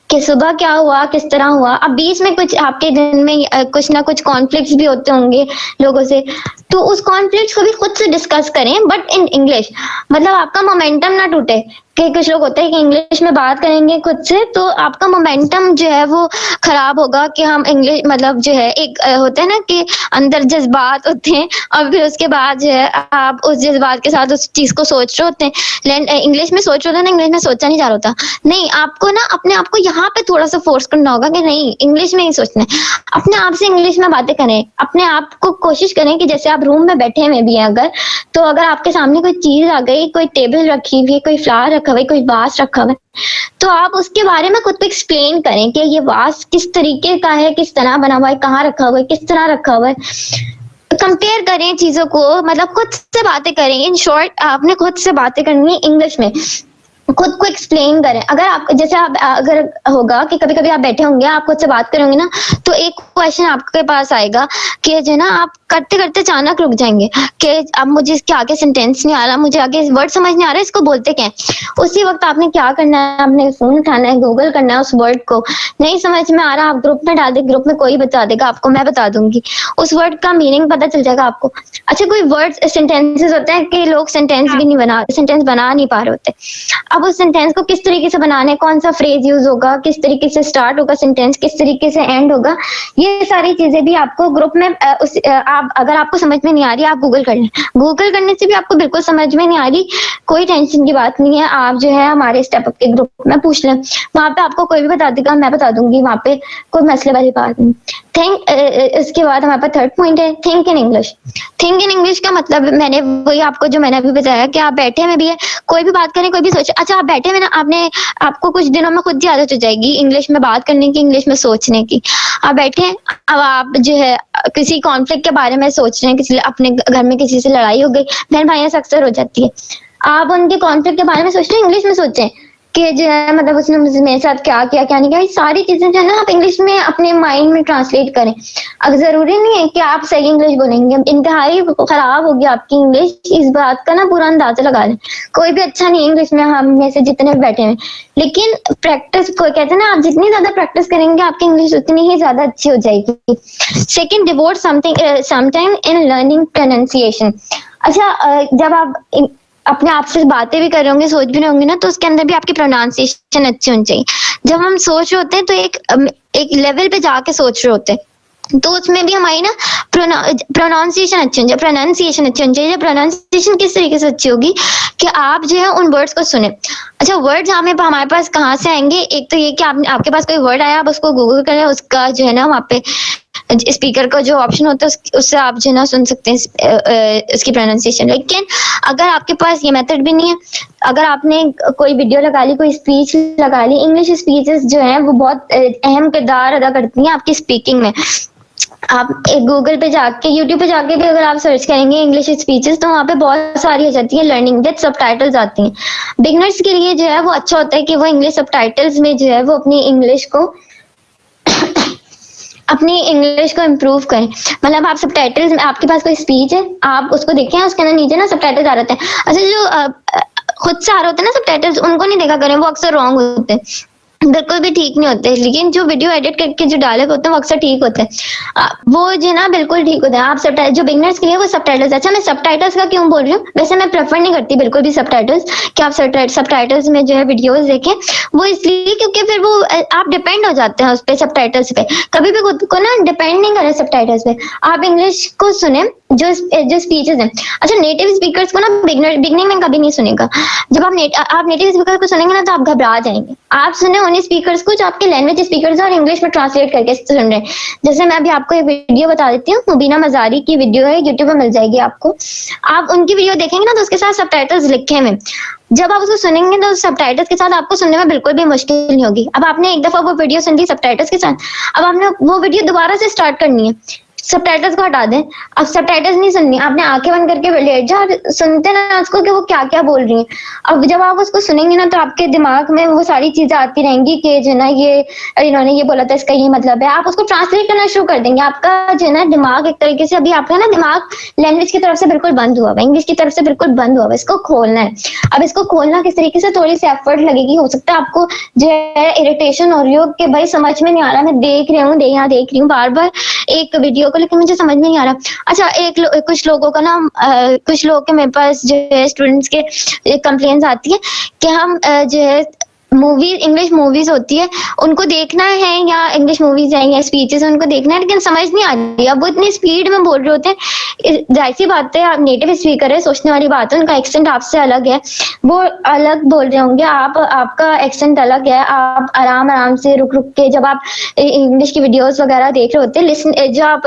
कि सुबह क्या हुआ, किस तरह हुआ। अब बीच में कुछ आपके दिन में कुछ ना कुछ कॉन्फ्लिक्ट्स भी होते होंगे लोगों से, तो उस कॉन्फ्लिक्ट्स को भी खुद से डिस्कस करें, बट इन इंग्लिश, मतलब आपका मोमेंटम ना टूटे। कि कुछ लोग होते हैं कि इंग्लिश में बात करेंगे खुद से तो आपका मोमेंटम जो है वो खराब होगा, कि हम इंग्लिश मतलब जो है एक होता है ना कि अंदर जज्बात होते हैं और फिर उसके बाद जो है आप उस जज्बात के साथ उस चीज को सोच रहे होते हैं। इंग्लिश में सोच रहे होते हैं ना, इंग्लिश में सोचा नहीं जा रहा होता। नहीं, आपको ना अपने आप को यहाँ पे थोड़ा सा फोर्स करना होगा कि नहीं, इंग्लिश में ही सोचना है, अपने आप से इंग्लिश में बातें करें। अपने आप को कोशिश करें कि जैसे आप रूम में बैठे हुए भी हैं अगर, तो अगर आपके सामने कोई चीज आ गई, कोई टेबल रखी हुई है, कोई फ्लावर रखा हुआ है, कोई वास रखा हुआ है, तो आप उसके बारे में खुद को एक्सप्लेन करें कि ये वास किस तरीके का है, किस तरह बना हुआ है, कहाँ रखा हुआ है, किस तरह रखा हुआ है। कंपेयर करें चीजों को, मतलब खुद से बातें करें। इन शॉर्ट, आपने खुद से बातें करनी है इंग्लिश में, खुद को एक्सप्लेन करें। अगर आप जैसे आप अगर होगा कि कभी कभी आप बैठे होंगे, आप खुद से बात करेंगे ना, तो एक क्वेश्चन आपके पास आएगा कि जो ना आप करते करते अचानक रुक जाएंगे कि अब मुझे इसके आगे सेंटेंस नहीं आ रहा, मुझे आगे वर्ड समझ नहीं आ रहा, इसको बोलते क्या है। उसी वक्त आपने क्या करना है, आपने फोन उठाना है, गूगल करना है, उस वर्ड को नहीं समझ में आ रहा, आप ग्रुप में डाल दे, ग्रुप में कोई बता देगा आपको, मैं बता दूंगी, उस वर्ड का मीनिंग पता चल जाएगा आपको। अच्छा, कोई वर्ड सेंटेंसेस होते हैं कि लोग सेंटेंस भी नहीं बना नहीं पा रहे होते। अब उस सेंटेंस को किस तरीके से बनाना है, कौन सा फ्रेज यूज होगा, किस तरीके से स्टार्ट होगा सेंटेंस, किस तरीके से एंड होगा, ये सारी चीजें भी आपको ग्रुप में आप अगर आपको समझ में नहीं आ रही, आप गूगल कर लें। गूगल करने से भी आपको बिल्कुल समझ में नहीं आ रही, कोई टेंशन की बात नहीं है, आप जो है हमारे स्टेप अप के ग्रुप में पूछ लें, वहां पे आपको कोई भी बता देगा, मैं बता दूंगी, वहां पे कोई मसले वाली बात नहीं। इसके बाद हमारे पास थर्ड पॉइंट है, think in English. Think in English का मतलब मैंने वही आपको जो मैंने अभी बताया कि आप बैठे में भी है, कोई भी बात करें, कोई भी सोचे। अच्छा, आप बैठे में ना, आपको कुछ दिनों में खुद ही आदत हो जाएगी इंग्लिश में बात करने की, इंग्लिश में सोचने की। आप बैठे हैं, अब आप जो है किसी कॉन्फ्लिक्ट के बारे में सोच रहे हैं, किसी अपने घर में किसी से लड़ाई हो गई, बहन भाइयों से अक्सर हो जाती है, आप उनके कॉन्फ्लिक्ट के बारे में सोच रहे हैं, इंग्लिश में सोचें कि जो है मतलब उसने मेरे साथ क्या किया, क्या नहीं किया, ये सारी चीजें जो है ना आप इंग्लिश में अपने माइंड में ट्रांसलेट करें। अब जरूरी नहीं है कि आप सही इंग्लिश बोलेंगे, इंतहाई खराब होगी आपकी इंग्लिश, इस बात का ना पूरा अंदाजा लगा लें। कोई भी अच्छा नहीं इंग्लिश में, हम में से जितने भी बैठे हैं, लेकिन प्रैक्टिस को कहते हैं ना, आप जितनी ज्यादा प्रैक्टिस करेंगे आपकी इंग्लिश उतनी ही ज्यादा अच्छी हो जाएगी। Second, devote sometime in learning pronunciation. अच्छा, जब आप अपने आप से बातें भी कर रहे होंगे, सोच भी रहे होंगे ना, तो उसके अंदर भी आपकी प्रोनाउंसिएशन अच्छी होनी चाहिए। जब हम सोच रहे होते हैं तो एक लेवल पे जाके सोच रहे होते हैं, तो उसमें भी हमारी ना प्रोनाउंसिएशन अच्छी होनी चाहिए, प्रोनाउंसिएशन अच्छी होनी चाहिए। प्रोनाउंसिएशन किस तरीके से अच्छी होगी कि आप जो है उन वर्ड्स को सुने। अच्छा, वर्ड्स हमारे पास कहाँ से आएंगे? एक तो ये कि आपके पास कोई वर्ड आया, आप उसको गूगल करें, उसका जो है ना वहाँ पे स्पीकर का जो ऑप्शन होता है उससे आप जो है ना सुन सकते हैं इसकी प्रोनाउंसिएशन। लेकिन अगर आपके पास ये मेथड भी नहीं है, अगर आपने कोई वीडियो लगा ली, कोई स्पीच लगा ली, इंग्लिश स्पीचेस जो है वो बहुत अहम किरदार अदा करती हैं आपकी स्पीकिंग में। आप एक गूगल पे जाके, यूट्यूब पे जाके भी अगर आप सर्च करेंगे इंग्लिश स्पीचेस, तो वहाँ पे बहुत सारी हो जाती है लर्निंग विद सबटाइटल्स आती हैं। बिगनर्स के लिए जो है वो अच्छा होता है कि वो इंग्लिश सबटाइटल्स में जो है वो अपनी इंग्लिश को इम्प्रूव करें। मतलब आप सबटाइटल्स में, आपके पास कोई स्पीच है, आप उसको देखें, उसके अंदर नीचे ना सबटाइटल्स आ रहे हैं। अच्छा, जो खुद से आ रहे होते हैं ना सबटाइटल्स, उनको नहीं देखा करें, वो अक्सर रॉन्ग होते हैं, बिल्कुल भी ठीक नहीं होते। लेकिन जो वीडियो एडिट करके जो डाले होते हैं वो अक्सर ठीक होते हैं, वो जो ना बिल्कुल ठीक होते हैं। आप सबटाइटल, जो बिगनर्स के लिए वो सबटाइटल्स। अच्छा, मैं सबटाइटल्स का क्यों बोल रही हूँ, वैसे मैं प्रेफर नहीं करती बिल्कुल भी सबटाइटल्स कि आप सबटाइटल्स में जो है वीडियोस देखें। वो इसलिए क्योंकि फिर वो आप डिपेंड हो जाते हैं उस पे, सबटाइटल्स पे। कभी भी खुद को ना डिपेंड नहीं करें सबटाइटल्स पे, आप इंग्लिश को सुने जो स्पीचेस हैं। अच्छा, नेटिव स्पीकर्स को ना बिगनिंग में कभी नहीं सुनेगा। जब आप नेटिव स्पीकर को सुनेंगे ना तो आप घबरा जाएंगे। आप सुने उन्हीं स्पीकर्स को जो आपके लैंग्वेज स्पीकर्स और इंग्लिश में ट्रांसलेट करके सुन रहे हैं। जैसे मैं अभी आपको एक वीडियो बता देती हूँ, मुबीना मजारी की वीडियो है, यूट्यूब पे मिल जाएगी आपको। आप उनकी वीडियो देखेंगे ना तो उसके साथ सबटाइटल्स लिखे हुए, जब आप उसको सुनेंगे तो सबटाइटल्स के साथ आपको सुनने में बिल्कुल भी मुश्किल नहीं होगी। अब आपने एक दफा वो वीडियो सुन ली सबटाइटल्स के साथ, अब आपने वो वीडियो दोबारा से स्टार्ट करनी है, सबटाइटल्स को हटा दें, अब सबटाइटल्स नहीं सुननी, आपने आंखें बंद करके लेट जाओ, सुनते ना उसको कि वो क्या क्या बोल रही हैं। अब जब आप उसको सुनेंगे ना तो आपके दिमाग में वो सारी चीजें आती रहेंगी कि जो ना ये इन्होंने ये बोला था, इसका ये मतलब है। आप उसको ट्रांसलेट करना शुरू कर देंगे। आपका जो ना दिमाग एक तरीके से, अभी आपका ना दिमाग लैंग्वेज की तरफ से बिल्कुल बंद हुआ हुआ, इंग्लिश की तरफ से बिल्कुल बंद हुआ हुआ, इसको खोलना है। अब इसको खोलना किस तरीके से, थोड़ी सी एफर्ट लगेगी। हो सकता है आपको जो है इरिटेशन हो रही हो कि भाई समझ में नहीं आ रहा, मैं देख रही हूँ यहाँ देख रही हूँ बार बार एक वीडियो को, लेकिन मुझे समझ में नहीं आ रहा। अच्छा, कुछ लोगों का ना कुछ लोगों के मेरे पास जो है स्टूडेंट्स के कंप्लेंट्स आती है कि हम जो है इंग्लिश मूवीज होती है उनको देखना है, या इंग्लिश मूवीज है या स्पीचेस उनको देखना है, लेकिन समझ नहीं आ रही। अब वो इतनी स्पीड में बोल रहे होते हैं। जाहिर सी बात है, आप नेटिव स्पीकर है, सोचने वाली बात है, उनका एक्सेंट आपसे अलग है, वो अलग बोल रहे होंगे, आपका एक्सेंट अलग है। आप आराम से रुक के जब आप इंग्लिश की वीडियोस वगैरह देख रहे होते हैं, जो आप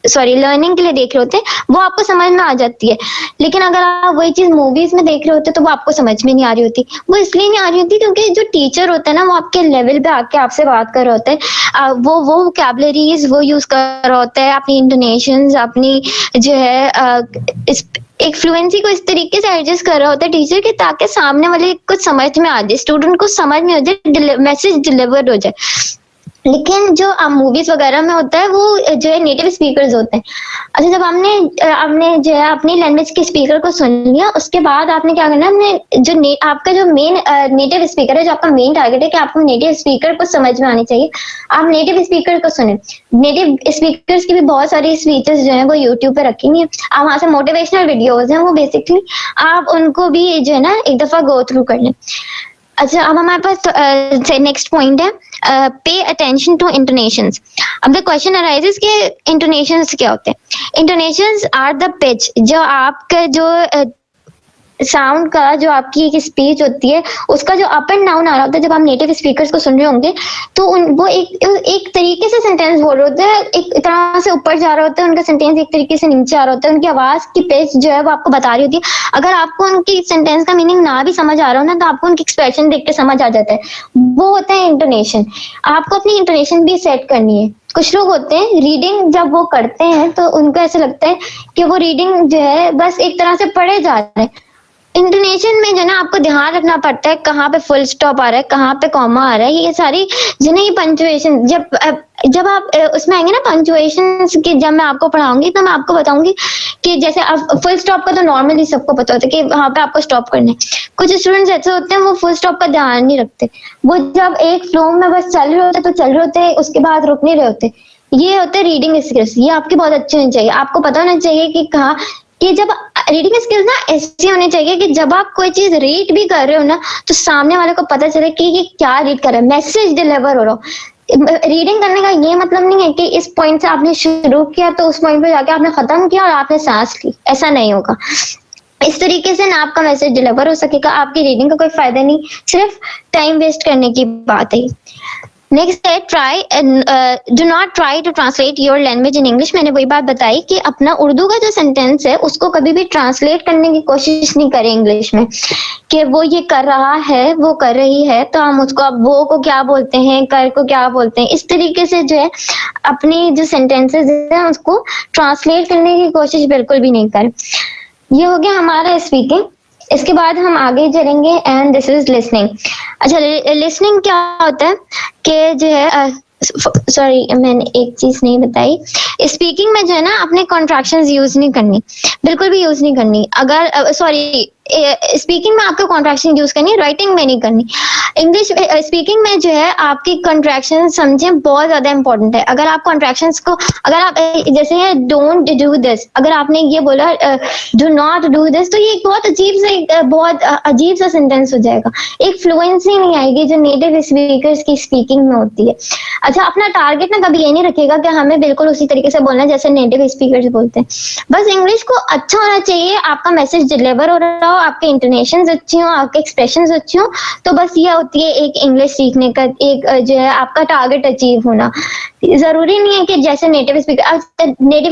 लर्निंग के लिए देख रहे होते हैं, वो आपको समझ में आ जाती है। लेकिन अगर आप वही चीज मूवीज में देख रहे होते तो वो आपको समझ में नहीं आ रही होती। वो इसलिए नहीं आ रही होती क्योंकि जो टीचर होता है ना, वो आपके लेवल पे आके आपसे बात कर रहे होते हैं, वो वोकैबुलरीज वो यूज कर रहा होता है, अपनी इंटोनेशंस, अपनी जो है एक फ्लुएंसी को इस तरीके से एडजस्ट कर रहा होता है टीचर के, ताकि सामने वाले कुछ समझ में आ जाए, स्टूडेंट को समझ में आ जाए, मैसेज डिलीवर्ड हो जाए। लेकिन जो मूवीज वगैरह में होता है वो जो है नेटिव स्पीकर्स होते हैं। अच्छा, जब आपने जो है अपनी लैंग्वेज के स्पीकर को सुन लिया, उसके बाद आपने क्या करना है, आपका जो मेन नेटिव स्पीकर है, जो आपका मेन टारगेट है कि आपको नेटिव स्पीकर को समझ में आनी चाहिए, आप नेटिव स्पीकर को सुने। नेटिव स्पीकर्स की भी बहुत सारी स्पीचेस जो है वो यूट्यूब पे रखी हुई है, आप वहां से मोटिवेशनल वीडियोज हैं वो बेसिकली आप उनको भी जो है ना एक दफा गो थ्रू कर लें। अच्छा, अब हमारे पास नेक्स्ट पॉइंट है पे अटेंशन टू इंटोनेशंस। अब द क्वेश्चन अराइजेस कि इंटोनेशंस क्या होते हैं। इंटोनेशंस आर द पिच, जो आपका जो साउंड का, जो आपकी एक स्पीच होती है उसका जो अप एंड डाउन आ रहा होता है। जब आप नेटिव स्पीकर्स को सुन रहे होंगे तो वो एक तरीके से सेंटेंस बोल रहे होते हैं, एक तरह से ऊपर जा रहा होता है उनका सेंटेंस, एक तरीके से नीचे आ रहा होता है, उनकी आवाज की पिच जो है वो आपको बता रही होती है। अगर आपको उनकी सेंटेंस का मीनिंग ना भी समझ आ रहा हो ना, तो आपको उनकी एक्सप्रेशन देख के समझ आ जाता है, वो होता है इंटोनेशन। आपको अपनी इंटोनेशन भी सेट करनी है। कुछ लोग होते हैं रीडिंग जब वो करते हैं तो उनको ऐसा लगता है कि वो रीडिंग जो है बस एक तरह से पढ़े जा रहे हैं। इंटोनेशन में जो ना आपको ध्यान रखना पड़ता है, कहाँ पे फुल स्टॉप आ रहा है, कहाँ पे कॉमा आ रहा है, ये सारी जो ना ये पंक्चुएशन, जब आप उसमें आएंगे ना पंक्चुएशन की, जब मैं आपको पढ़ाऊंगी तो मैं आपको बताऊंगी कि जैसे आप फुल स्टॉप का तो नॉर्मली सबको पता होता है कि वहां पे आपको स्टॉप करना है। कुछ स्टूडेंट्स ऐसे होते हैं वो फुल स्टॉप का ध्यान नहीं रखते, वो जब एक फ्लो में बस चल रहे होते तो चल रहे होते, उसके बाद रुक नहीं रहे होते। ये होते हैं रीडिंग स्किल्स, ये आपकी बहुत अच्छी होनी चाहिए। आपको पता होना चाहिए कि कहाँ, कि जब रीडिंग स्किल्स ना ऐसी होनी चाहिए कि जब आप कोई चीज रीड भी कर रहे हो ना तो सामने वाले को पता चले कि ये क्या रीड कर रहा है, मैसेज डिलीवर हो रहा हो। रीडिंग करने का ये मतलब नहीं है कि इस पॉइंट से आपने शुरू किया तो उस पॉइंट पे जाके आपने खत्म किया और आपने सांस ली, ऐसा नहीं होगा। इस तरीके से ना आपका मैसेज डिलीवर हो सकेगा, आपकी रीडिंग का कोई फायदा नहीं, सिर्फ टाइम वेस्ट करने की बात है। नेक्स्ट है try, do not try to translate your language in English. मैंने वही बात बताई कि अपना उर्दू का जो सेंटेंस है उसको कभी भी ट्रांसलेट करने की कोशिश नहीं करें इंग्लिश में, कि वो ये कर रहा है, वो कर रही है, तो हम उसको अब वो को क्या बोलते हैं, कर को क्या बोलते हैं, इस तरीके से जो है अपनी जो सेंटेंसेस है उसको ट्रांसलेट करने की कोशिश बिल्कुल भी नहीं करें। ये हो गया हमारा स्पीकिंग। इसके बाद हम आगे चलेंगे एंड दिस इज लिसनिंग। अच्छा, लिसनिंग क्या होता है कि जो है सॉरी मैंने एक चीज नहीं बताई, स्पीकिंग में जो है ना अपने कॉन्ट्रैक्शंस यूज नहीं करनी, बिल्कुल भी यूज नहीं करनी। अगर सॉरी स्पीकिंग में आपको कॉन्ट्रैक्शन यूज करनी है, राइटिंग में नहीं करनी। इंग्लिश स्पीकिंग में जो है आपकी कॉन्ट्रैक्शन समझें बहुत ज्यादा इंपॉर्टेंट है। अगर आप कॉन्ट्रैक्शंस को, अगर आप जैसे है डोंट डू दिस, अगर आपने ये बोला डू नॉट डू दिस, तो ये एक बहुत अजीब सा सेंटेंस हो जाएगा, एक फ्लुएंसी नहीं आएगी जो नेटिव स्पीकर्स की स्पीकिंग में होती है। अच्छा, अपना टारगेट ना कभी ये नहीं रखेगा कि हमें बिल्कुल उसी तरीके से बोलना है जैसे नेटिव स्पीकर्स बोलते हैं। बस इंग्लिश को अच्छा होना चाहिए, आपका मैसेज डिलीवर हो रहा हो, आपके इंटोनेशंस अच्छी हो, आपके एक्सप्रेशंस अच्छे हो, तो बस ये होती है एक इंग्लिश सीखने का एक जो है आपका टारगेट अचीव होना। जरूरी नहीं है कि जैसे नेटिव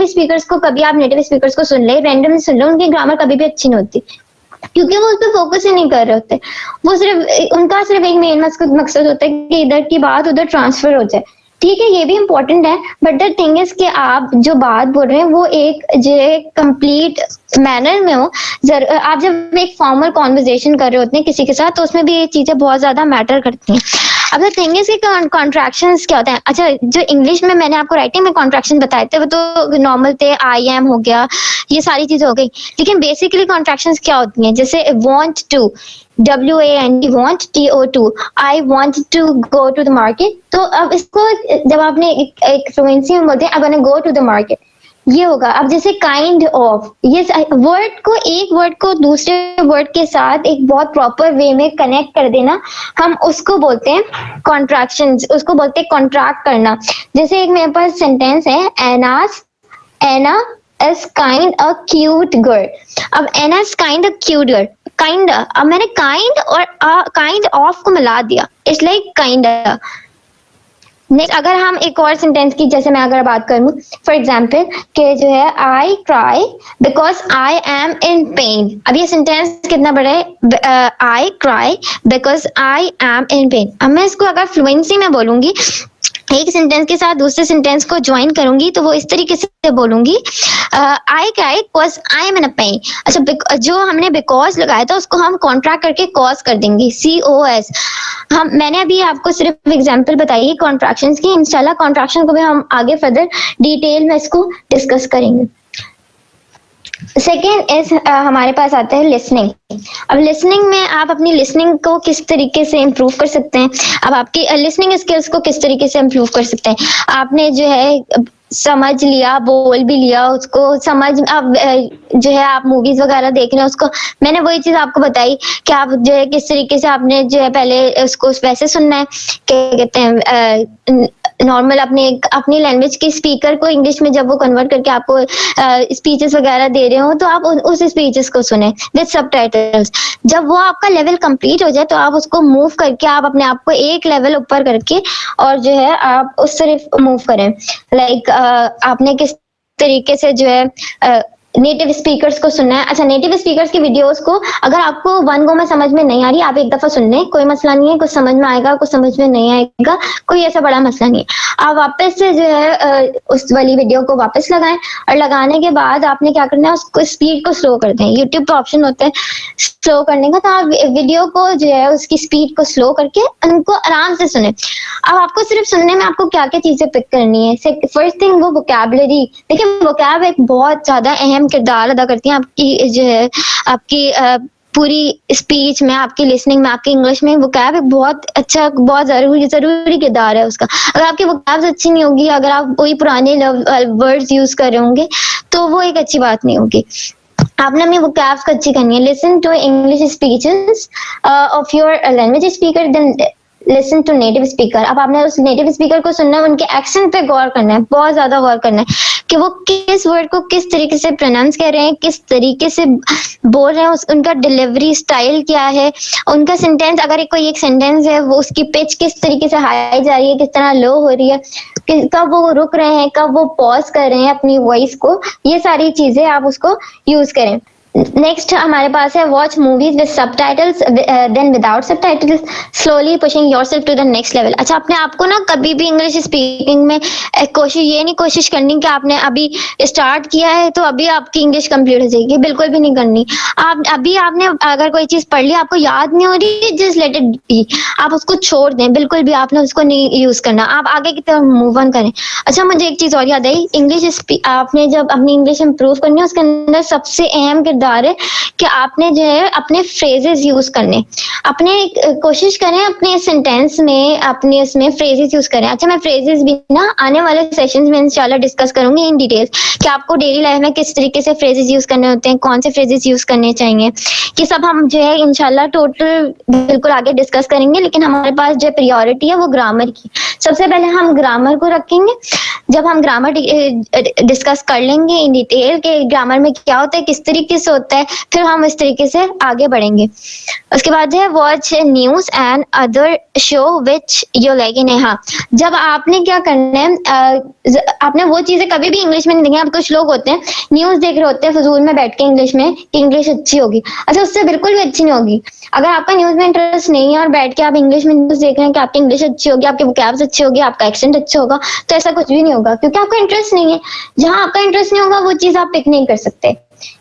स्पीकर्स को कभी आप नेटिव स्पीकर्स को सुन ले, रैंडमली सुन लो, उनकी ग्रामर कभी भी अच्छी नहीं होती, क्योंकि वो उस पर फोकस ही नहीं कर रहे होते। वो उनका सिर्फ एक मेन मकसद होता है कि इधर की बात उधर ट्रांसफर हो जाए। ठीक है, ये भी इम्पोर्टेंट है, बट द थिंग इज कि आप जो बात बोल रहे हैं वो एक जो कंप्लीट मैनर में हो। आप जब एक फॉर्मल कॉन्वर्जेशन कर रहे होते हैं किसी के साथ, तो उसमें भी ये चीजें बहुत ज्यादा मैटर करती हैं। अब द थिंग इज कि कॉन्ट्रैक्शंस क्या होते हैं। अच्छा, जो इंग्लिश में मैंने आपको राइटिंग में कॉन्ट्रैक्शन बताए थे वो तो नॉर्मल थे, आई एम हो गया, ये सारी चीजें हो गई। लेकिन बेसिकली कॉन्ट्रैक्शंस क्या होती हैं, जैसे want to, WANT, want, TO2, I want to go to the market। तो अब इसको जब आपने एक फ्लुएंसी में बोलते हैं I'm gonna go to the market, ये होगा। अब जैसे काइंड ऑफ, ये वर्ड को, एक वर्ड को दूसरे वर्ड के साथ एक बहुत प्रॉपर वे में कनेक्ट कर देना, हम उसको बोलते हैं कॉन्ट्रैक्शंस, उसको बोलते हैं कॉन्ट्रैक्ट करना। जैसे एक मेरे पास सेंटेंस है, एना is kind a cute girl। अब एना is kind a cute girl, kind, अब मैंने kind और kind of को मिला दिया, इट्स लाइक kind। नेक्स्ट, अगर हम एक और सेंटेंस की जैसे मैं अगर बात करूं, फॉर एग्जाम्पल कि जो है आई cry because I am in pen. अब ये सेंटेंस कितना बड़ा है, आई cry because I am in pen. अब मैं इसको अगर फ्लुएंसी में बोलूंगी, एक सेंटेंस के साथ दूसरे सेंटेंस को ज्वाइन करूंगी, तो वो इस तरीके से बोलूंगी, I cry because I am in a pain. अच्छा, जो हमने बिकॉज लगाया था उसको हम कॉन्ट्रैक्ट करके कॉज कर देंगे, COS। मैंने अभी आपको सिर्फ एग्जांपल बताई है कॉन्ट्रैक्शंस की, इंशाल्लाह कॉन्ट्रैक्शन को भी हम आगे फर्दर डिटेल में इसको डिस्कस करेंगे। सेकेंड इज हमारे पास आता है लिसनिंग। अब लिसनिंग में आप अपनी लिसनिंग को किस तरीके से इम्प्रूव कर सकते हैं, अब आपकी लिसनिंग स्किल्स को किस तरीके से इम्प्रूव कर सकते हैं। आपने जो है समझ लिया, बोल भी लिया, उसको समझ, अब जो है आप मूवीज वगैरह देख रहे हैं, उसको मैंने वही चीज आपको बताई कि आप जो है किस तरीके से आपने जो है पहले उसको वैसे सुनना है, क्या कहते हैं नॉर्मल अपनी लैंग्वेज के स्पीकर को इंग्लिश में जब वो कन्वर्ट करके आपको स्पीचेस वगैरह दे रहे हो, तो आप उस स्पीचेस को सुने विद सबटाइटल्स। जब वो आपका लेवल कंप्लीट हो जाए तो आप उसको मूव करके आप अपने आप को एक लेवल ऊपर करके और जो है आप उस तरफ मूव करें। लाइक आपने किस तरीके से जो है नेटिव स्पीकर्स को सुनना है। अच्छा, नेटिव स्पीकर्स की वीडियोस को अगर आपको वन गो में समझ में नहीं आ रही, आप एक दफा सुन लें, कोई मसला नहीं है, कुछ समझ में आएगा, कुछ समझ में नहीं आएगा, कोई ऐसा बड़ा मसला नहीं है। आप वापस से जो है उस वाली वीडियो को वापस लगाएं, और लगाने के बाद आपने क्या करना है, उसको स्पीड को स्लो कर दें। यूट्यूब पे ऑप्शन होता है स्लो करने का, तो आप वीडियो को जो है उसकी स्पीड को स्लो करके उनको आराम से सुने। अब आपको सिर्फ सुनने में आपको क्या क्या चीजें पिक करनी है। फर्स्ट थिंग, वो वोकैबुलरी। देखिए, वोकैब एक बहुत ज्यादा अहम किरदार अदा करती है आपकी जो है आपकी पूरी स्पीच में, आपकी लिसनिंग में, आपकी इंग्लिश में। वोकैब एक बहुत अच्छा, बहुत जरूरी किरदार है उसका। अगर आपकी वोकैब्स अच्छी नहीं होगी, अगर आप कोई पुराने वर्ड्स यूज कर रहे होंगे, तो वो एक अच्छी बात नहीं होगी। आपने अपनी वोकैब्स को अच्छी करनी है। Listen to English speeches of your language speaker, then listen to native speaker. अब आपने उस नेटिव स्पीकर को सुनना है, उनके एक्सेंट पे गौर करना है, बहुत ज्यादा गौर करना है कि वो किस वर्ड को किस तरीके से प्रोनाउंस कर रहे हैं, किस तरीके से बोल रहे हैं, उनका डिलीवरी स्टाइल क्या है, उनका सेंटेंस, अगर कोई एक सेंटेंस है वो उसकी पिच किस तरीके से हाई जा रही है, किस तरह लो हो रही है, कब वो रुक रहे हैं, कब वो पॉज कर रहे हैं अपनी वॉइस को, ये सारी चीजें आप उसको यूज करें। नेक्स्ट हमारे पास है watch movies with subtitles then without subtitles, slowly pushing yourself to the next level. अच्छा, अपने आप को ना कभी भी इंग्लिश स्पीकिंग में कोशिश करनी कि आपने अभी स्टार्ट किया है तो अभी आपकी इंग्लिश कंप्लीट हो जाएगी, बिल्कुल भी नहीं करनी। आपने अगर कोई चीज पढ़ ली, आपको याद नहीं हो रही, जस्ट लेट इट बी, आप उसको छोड़ दें, बिल्कुल भी आपने उसको नहीं यूज करना, आप आगे की तरफ मूव ऑन करें। अच्छा, मुझे एक चीज और याद आई, आपने जब अपनी इंग्लिश इंप्रूव करनी है, उसके अंदर सबसे अहम किरदार है कि आपने जो है अपने फ्रेजेस यूज करने, अपने कोशिश करें अपने सेंटेंस में, अपने उसमें फ्रेजेस यूज करें। अच्छा, मैं फ्रेजेस भी ना आने वाले सेशंस में इंशाल्लाह डिस्कस करूंगी इन डिटेल कि आपको डेली लाइफ में किस तरीके से फ्रेजेस यूज करने होते हैं, कौन से फ्रेजेस यूज करने चाहिए, कि सब हम जो है इंशाल्लाह टोटल बिल्कुल आगे डिस्कस करेंगे। लेकिन हमारे पास जो प्रायोरिटी है वो ग्रामर की, सबसे पहले हम ग्रामर को रखेंगे। जब हम ग्रामर डिस्कस कर लेंगे इन डिटेल के ग्रामर में क्या होता है, किस तरीके से होता है, फिर हम इस तरीके से आगे बढ़ेंगे। उसके बाद है watch news and other show which you like in. हाँ, जब आपने क्या करना है, आपने वो चीजें कभी भी इंग्लिश में नहीं देखी। अब कुछ लोग होते हैं न्यूज देख रहे होते हैं फजूल में बैठ के इंग्लिश में कि इंग्लिश अच्छी होगी। अच्छा, उससे बिल्कुल भी अच्छी नहीं होगी। अगर आपका न्यूज में इंटरेस्ट नहीं है और बैठ के आप इंग्लिश में न्यूज देख रहे हैं कि आपकी इंग्लिश अच्छी होगी, आपके वोकैब्स अच्छे होगी, आपका एक्सेंट अच्छा होगा, तो ऐसा कुछ भी नहीं होगा, क्योंकि आपका इंटरेस्ट नहीं है। जहां आपका इंटरेस्ट नहीं होगा वो चीज आप पिक नहीं कर सकते।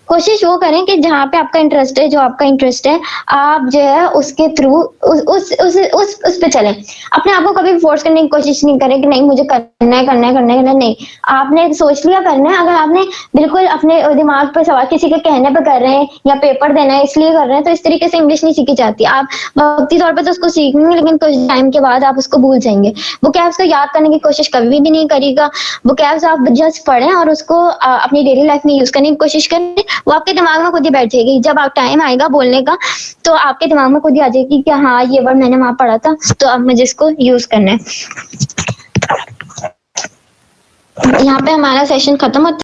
कोशिश वो करें कि जहाँ पे आपका इंटरेस्ट है, जो आपका इंटरेस्ट है, आप जो है उसके थ्रू उस पे चलें। अपने आप को कभी फोर्स करने की कोशिश नहीं करें कि नहीं मुझे करना है। नहीं, आपने सोच लिया करना है। अगर आपने बिल्कुल अपने दिमाग पे सवाल किसी के कहने पे कर रहे हैं या पेपर देना है इसलिए कर रहे हैं, तो इस तरीके से इंग्लिश नहीं सीखी जाती। आप वक्ती तौर पर तो उसको सीखेंगे, लेकिन कुछ टाइम के बाद आप उसको भूल जाएंगे। वोकैब्स को याद करने की कोशिश कभी भी नहीं करिएगा। वोकैब्स आप जस्ट पढ़ें और उसको अपनी डेली लाइफ में यूज करने की कोशिश करें, वो आपके दिमाग में खुद ही बैठ जाएगी। जब आप टाइम आएगा बोलने का तो आपके दिमाग में खुद ही आ जाएगी कि हाँ ये वर्ड मैंने वहां पढ़ा था, तो अब मुझे इसको यूज करना है। यहाँ पे हमारा सेशन खत्म होता है।